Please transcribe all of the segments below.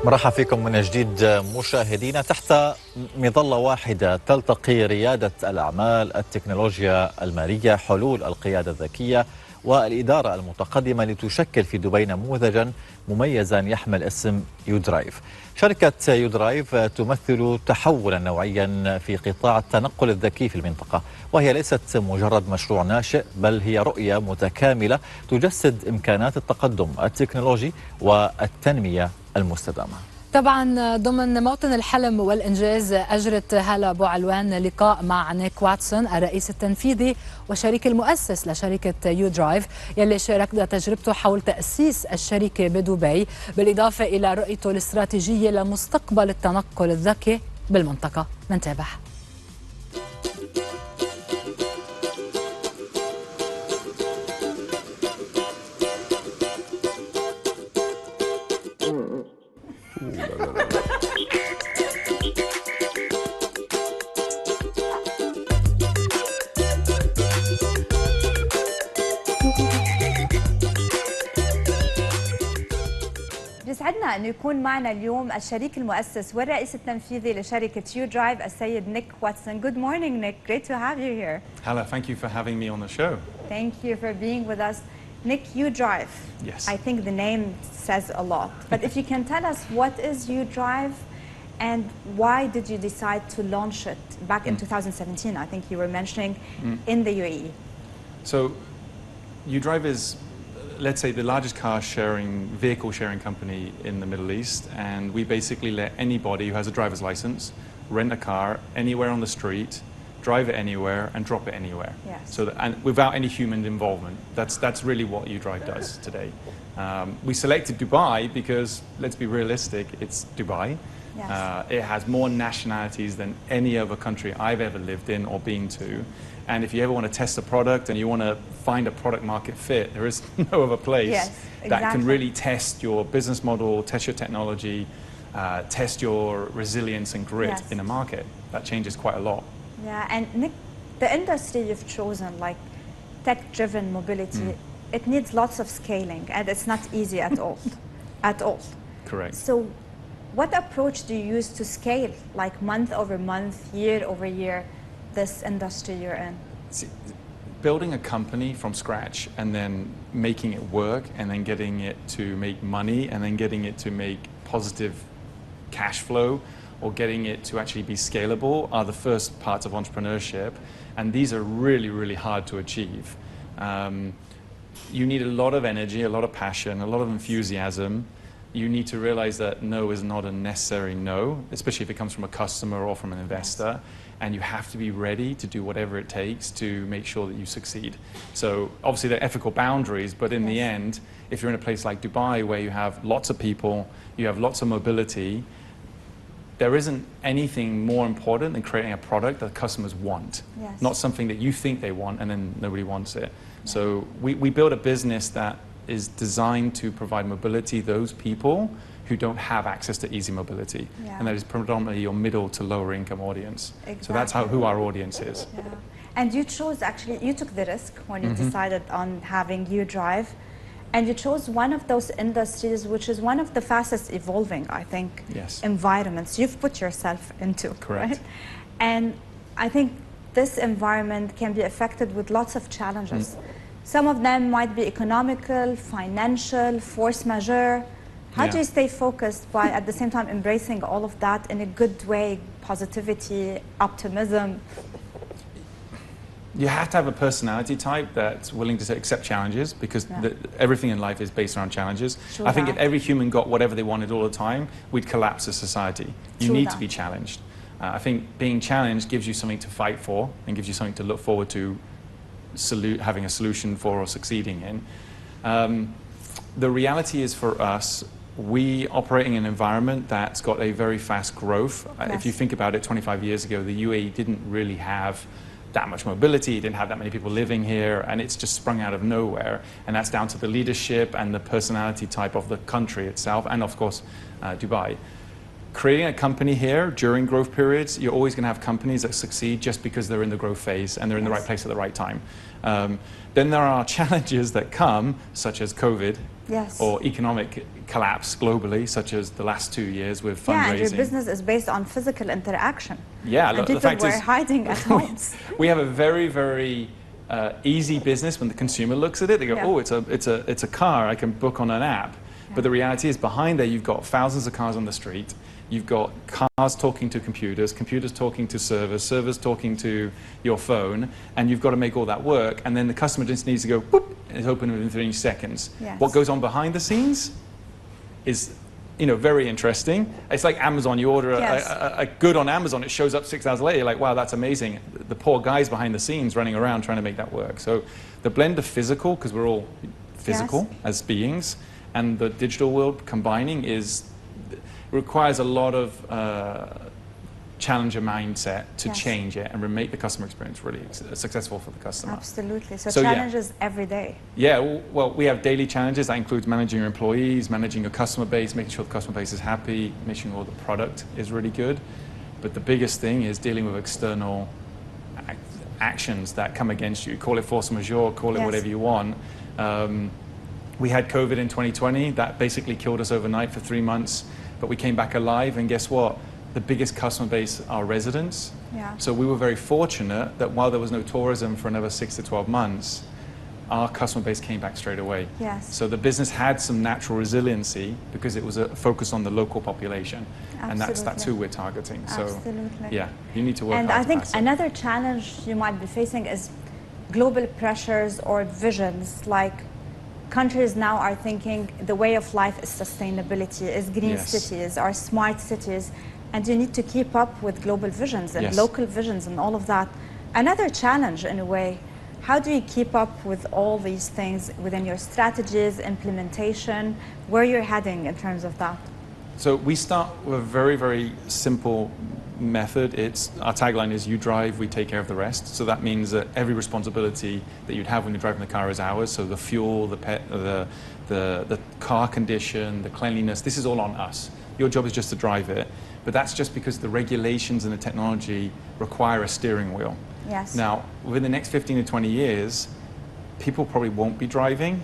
مرحبا فيكم من جديد مشاهدينا. تحت مظلة واحدة تلتقي ريادة الأعمال، التكنولوجيا المالية، حلول القيادة الذكية والإدارة المتقدمة لتشكل في دبي نموذجا مميزا يحمل اسم يودرايف. شركة يودرايف تمثل تحولا نوعيا في قطاع التنقل الذكي في المنطقة، وهي ليست مجرد مشروع ناشئ، بل هي رؤية متكاملة تجسد إمكانات التقدم التكنولوجي والتنمية المستدامة. طبعا ضمن موطن الحلم والإنجاز أجرت هالة بو علوان لقاء مع واتسون الرئيس التنفيذي وشريك المؤسس لشركة يودرايف، يلي شاركنا تجربته حول تأسيس الشركة بدبي، بالإضافة إلى رؤيته الاستراتيجية لمستقبل التنقل الذكي بالمنطقة. منتابع. بيسعدنا أن يكون معنا اليوم الشريك المؤسس والرئيس التنفيذي لشركة UDrive السيد واتسون. Good morning, Nick. Great to have you here. Hala, thank you for having me on the show. Thank you for being with us. UDrive. Yes. I think the name says a lot. But if you can tell us what is UDrive and why did you decide to launch it back in 2017, I think you were mentioning, in the UAE. So UDrive is, let's say, the largest vehicle sharing company in the Middle East, and we basically let anybody who has a driver's license rent a car anywhere on the street, drive it anywhere, and drop it anywhere. Yes. So and without any human involvement. That's really what UDrive does today. We selected Dubai because, let's be realistic, it's Dubai. Yes. It has more nationalities than any other country I've ever lived in or been to. And if you ever want to test a product and you want to find a product market fit, there is no other place that can really test your business model, test your technology, test your resilience and grit in a market. That changes quite a lot. Yeah, and Nick, the industry you've chosen, like tech-driven mobility, it needs lots of scaling, and it's not easy at all. At all. Correct. So what approach do you use to scale, like month over month, year over year, this industry you're in? See, building a company from scratch and then making it work and then getting it to make money and then getting it to make positive cash flow or getting it to actually be scalable are the first parts of entrepreneurship, and these are really, really hard to achieve. You need a lot of energy, a lot of passion, a lot of enthusiasm. You need to realize that no is not a necessary no, especially if it comes from a customer or from an investor. And you have to be ready to do whatever it takes to make sure that you succeed. So obviously there are ethical boundaries, but in the end, if you're in a place like Dubai where you have lots of people, you have lots of mobility, there isn't anything more important than creating a product that customers want, not something that you think they want and then nobody wants it. So we build a business that is designed to provide mobility to those people who don't have access to easy mobility. And that is predominantly your middle to lower income audience. Exactly. So that's who our audience is. Yeah. And you chose, actually, you took the risk when you decided on having UDrive, and you chose one of those industries which is one of the fastest evolving, I think, environments you've put yourself into. Correct. Right? And I think this environment can be affected with lots of challenges. Some of them might be economical, financial, force majeure. How do you stay focused by at the same time embracing all of that in a good way, positivity, optimism? You have to have a personality type that's willing to accept challenges, because everything in life is based around challenges. I think if every human got whatever they wanted all the time, we'd collapse as society. You need to be challenged. I think being challenged gives you something to fight for and gives you something to look forward to having a solution for or succeeding in. The reality is, for us, we operate in an environment that's got a very fast growth. If you think about it, 25 years ago, the UAE didn't really have that much mobility, it didn't have that many people living here, and it's just sprung out of nowhere. And that's down to the leadership and the personality type of the country itself, and of course, Dubai. creating a company here during growth periods, you're always going to have companies that succeed just because they're in the growth phase and they're in the right place at the right time. Then there are challenges that come, such as COVID, or economic collapse globally, such as the last 2 years with fundraising. Yeah, and your business is based on physical interaction. Yeah, and people were hiding at homes. We have a very, very easy business. When the consumer looks at it, they go, oh, it's a car I can book on an app. But the reality is behind there, you've got thousands of cars on the street. You've got cars talking to computers, computers talking to servers, servers talking to your phone, and you've got to make all that work. And then the customer just needs to go, boop, and it's open within 3 seconds. Yes. What goes on behind the scenes is, very interesting. It's like Amazon. You order a good on Amazon, it shows up 6 hours later. You're like, wow, that's amazing. The poor guys behind the scenes running around trying to make that work. So the blend of physical, because we're all physical as beings, and the digital world combining requires a lot of challenger mindset to change it and make the customer experience really successful for the customer. Absolutely. So challenges every day. Yeah, well, we have daily challenges. That includes managing your employees, managing your customer base, making sure the customer base is happy, making sure the product is really good. But the biggest thing is dealing with external actions that come against you. Call it force majeure, call it whatever you want. We had COVID in 2020. That basically killed us overnight for 3 months. But we came back alive, and guess what? The biggest customer base are residents. So we were very fortunate that while there was no tourism for another 6 to 12 months, our customer base came back straight away. So the business had some natural resiliency because it was a focus on the local population. And that's who we're targeting. So yeah, you need to work hard. And I think another challenge you might be facing is global pressures or visions, like countries now are thinking the way of life is sustainability, is green cities, are smart cities, and you need to keep up with global visions and local visions and all of that. Another challenge in a way, how do you keep up with all these things within your strategies, implementation, where you're heading in terms of that? So we start with a very, very simple method. Our tagline is UDrive, we take care of the rest. So that means that every responsibility that you'd have when you're driving the car is ours. So the fuel, the car condition, the cleanliness, this is all on us. Your job is just to drive it. But that's just because the regulations and the technology require a steering wheel. Now, within the next 15 to 20 years, people probably won't be driving,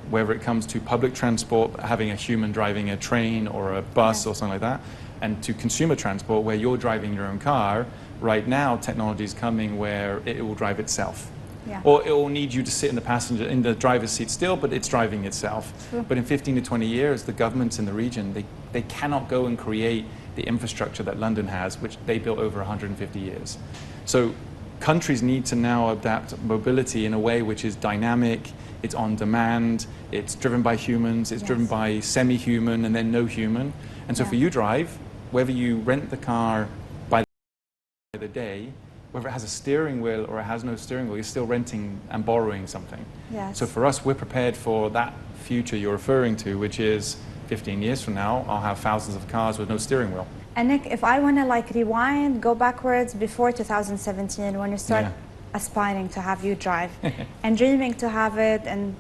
whether it comes to public transport, having a human driving a train or a bus or something like that, and to consumer transport where you're driving your own car. Right now, technology is coming where it will drive itself. Or it will need you to sit in the driver's seat still, but it's driving itself. But in 15 to 20 years, the governments in the region, they cannot go and create the infrastructure that London has, which they built over 150 years. So countries need to now adapt mobility in a way which is dynamic, it's on demand, it's driven by humans, it's driven by semi-human and then no human. And so for UDrive, whether you rent the car by the day, whether it has a steering wheel or it has no steering wheel, you're still renting and borrowing something. So for us, we're prepared for that future you're referring to, which is 15 years from now, I'll have thousands of cars with no steering wheel. And Nick, if I want to rewind, go backwards before 2017, when you start aspiring to have UDrive and dreaming to have it and,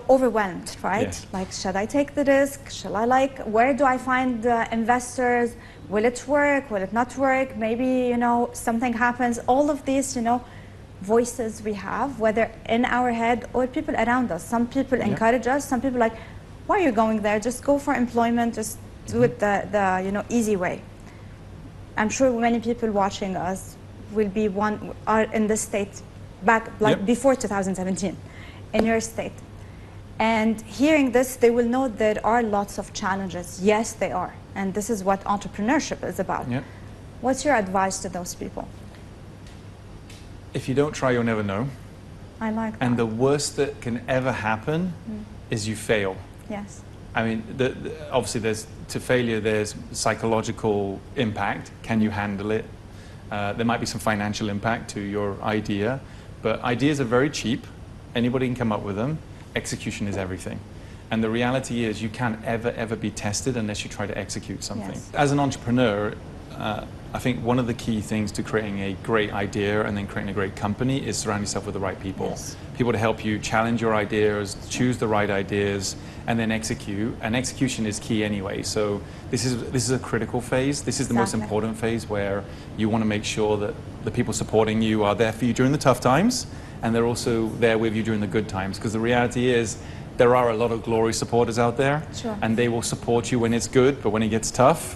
overwhelmed, right? Like, should I take the risk? Shall I where do I find the investors? Will it work? Will it not work? Maybe, something happens. All of these, voices we have, whether in our head or people around us. Some people encourage us. Some people like, why are you going there? Just go for employment. Just do it the easy way. I'm sure many people watching us are in this state back before 2017, in your state. And hearing this, they will know there are lots of challenges. Yes, they are. And this is what entrepreneurship is about. What's your advice to those people? If you don't try, you'll never know. I like that. And the worst that can ever happen is you fail. I mean, obviously to failure, there's psychological impact. Can you handle it? There might be some financial impact to your idea, but ideas are very cheap. Anybody can come up with them. Execution is everything. And the reality is you can't ever be tested unless you try to execute something. As an entrepreneur, I think one of the key things to creating a great idea and then creating a great company is surround yourself with the right people. Yes. People to help you challenge your ideas, choose the right ideas, and then execute. And execution is key anyway. So this is a critical phase. This is the most Exactly. important phase where you want to make sure that the people supporting you are there for you during the tough times, and they're also there with you during the good times. Because the reality is, there are a lot of glory supporters out there, Sure. and they will support you when it's good, but when it gets tough,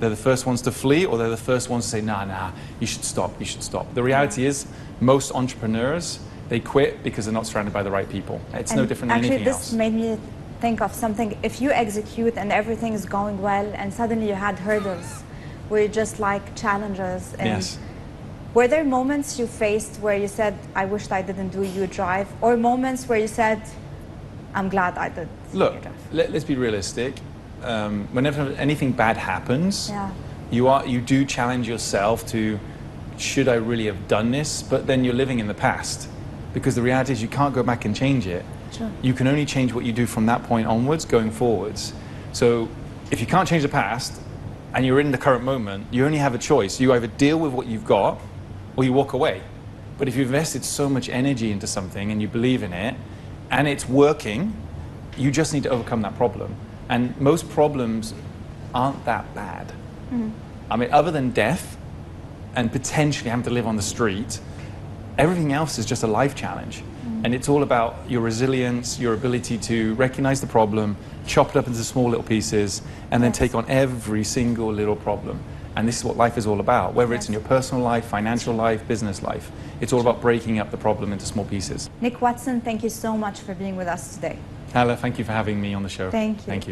they're the first ones to flee, or they're the first ones to say, nah, you should stop, you should stop. The reality is, most entrepreneurs, they quit because they're not surrounded by the right people. It's no different than actually, anything this else. made me think of something. If you execute and everything is going well, and suddenly you had hurdles, were you just like challenges? And Yes. were there moments you faced where you said, I wished I didn't do UDrive, or moments where you said, I'm glad I did Look, UDrive? let's be realistic. Whenever anything bad happens, Yeah. you do challenge yourself to, should I really have done this? But then you're living in the past, because the reality is you can't go back and change it. Sure. You can only change what you do from that point onwards, going forwards. So if you can't change the past and you're in the current moment, you only have a choice. You either deal with what you've got or you walk away. But if you've invested so much energy into something and you believe in it and it's working, you just need to overcome that problem. And most problems aren't that bad. I mean, other than death and potentially having to live on the street, everything else is just a life challenge. And it's all about your resilience, your ability to recognize the problem, chop it up into small little pieces, and then Yes. take on every single little problem. And this is what life is all about, whether it's in your personal life, financial life, business life. It's all about breaking up the problem into small pieces. Nick Watson, thank you so much for being with us today. Hala, thank you for having me on the show. Thank you. Thank you.